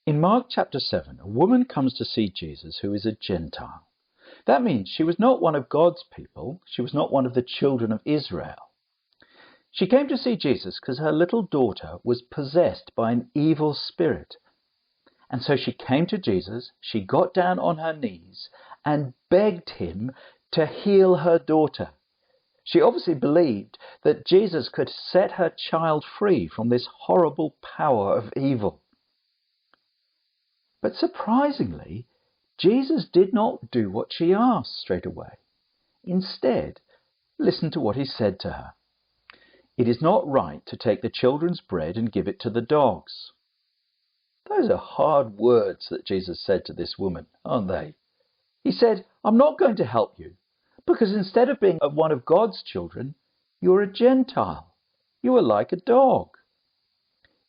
In Mark chapter 7, a woman comes to see Jesus who is a Gentile. That means she was not one of God's people. She was not one of the children of Israel. She came to see Jesus because her little daughter was possessed by an evil spirit. And so she came to Jesus, she got down on her knees and begged him to heal her daughter. She obviously believed that Jesus could set her child free from this horrible power of evil. But surprisingly, Jesus did not do what she asked straight away. Instead, listen to what he said to her. "It is not right to take the children's bread and give it to the dogs." Those are hard words that Jesus said to this woman, aren't they? He said, "I'm not going to help you, because instead of being one of God's children, you're a Gentile. You are like a dog."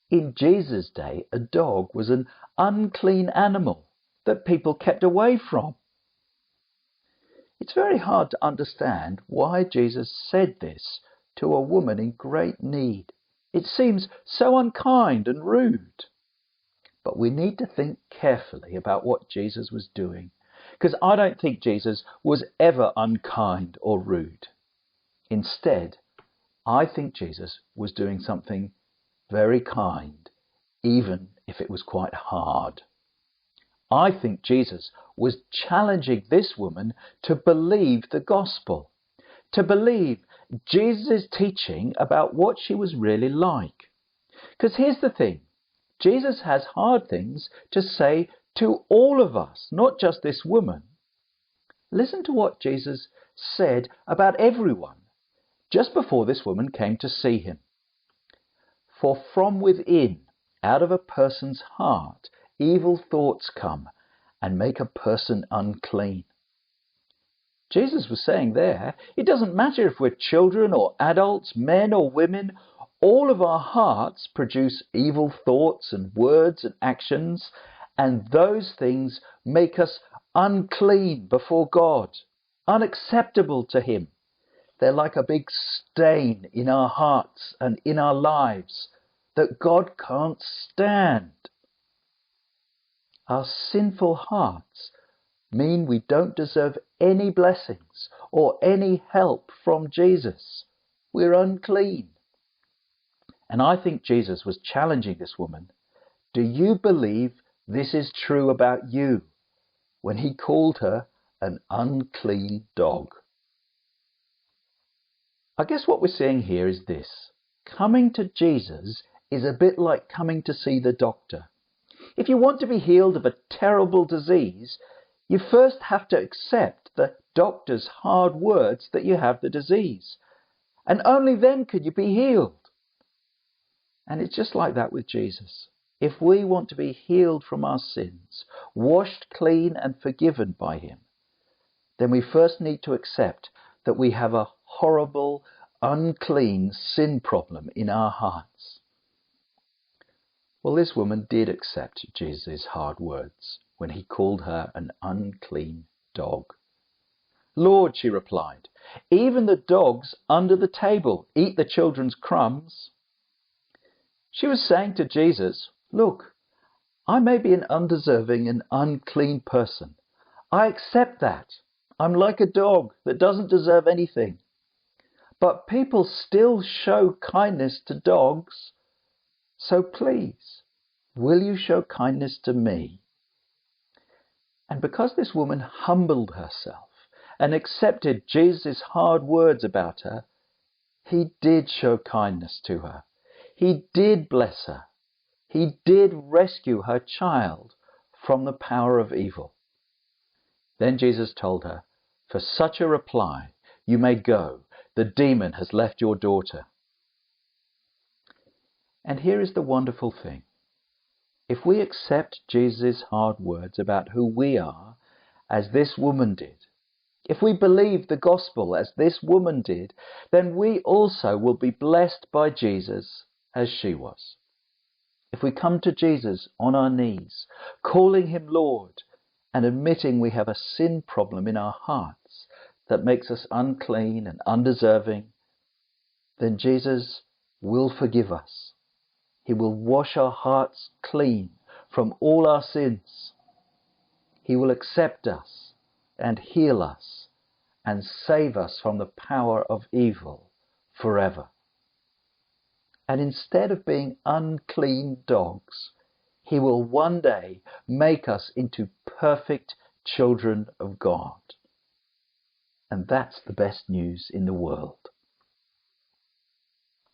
In Jesus' day, a dog was an unclean animal that people kept away from. It's very hard to understand why Jesus said this to a woman in great need. It seems so unkind and rude. But we need to think carefully about what Jesus was doing, because I don't think Jesus was ever unkind or rude. Instead, I think Jesus was doing something very kind, even if it was quite hard. I think Jesus was challenging this woman to believe the gospel, to believe Jesus' teaching about what she was really like. Because here's the thing, Jesus has hard things to say to all of us, not just this woman. Listen to what Jesus said about everyone just before this woman came to see him. "For from within, out of a person's heart, evil thoughts come and make a person unclean." Jesus was saying there, it doesn't matter if we're children or adults, men or women, all of our hearts produce evil thoughts and words and actions, and those things make us unclean before God, unacceptable to him. They're like a big stain in our hearts and in our lives that God can't stand. Our sinful hearts mean we don't deserve any blessings or any help from Jesus. We're unclean. And I think Jesus was challenging this woman. Do you believe this is true about you? When he called her an unclean dog. I guess what we're seeing here is this. Coming to Jesus is a bit like coming to see the doctor. If you want to be healed of a terrible disease, you first have to accept the doctor's hard words that you have the disease. And only then can you be healed. And it's just like that with Jesus. If we want to be healed from our sins, washed clean and forgiven by him, then we first need to accept that we have a horrible, unclean sin problem in our hearts. Well, this woman did accept Jesus' hard words when he called her an unclean dog. "Lord," she replied, "even the dogs under the table eat the children's crumbs." She was saying to Jesus, "Look, I may be an undeserving and unclean person. I accept that. I'm like a dog that doesn't deserve anything. But people still show kindness to dogs. So please, will you show kindness to me?" And because this woman humbled herself and accepted Jesus' hard words about her, he did show kindness to her. He did bless her. He did rescue her child from the power of evil. Then Jesus told her, "For such a reply, you may go. The demon has left your daughter." And here is the wonderful thing. If we accept Jesus' hard words about who we are, as this woman did, if we believe the gospel as this woman did, then we also will be blessed by Jesus as she was. If we come to Jesus on our knees, calling him Lord, and admitting we have a sin problem in our hearts that makes us unclean and undeserving, then Jesus will forgive us. He will wash our hearts clean from all our sins. He will accept us and heal us and save us from the power of evil forever. And instead of being unclean dogs, he will one day make us into perfect children of God. And that's the best news in the world.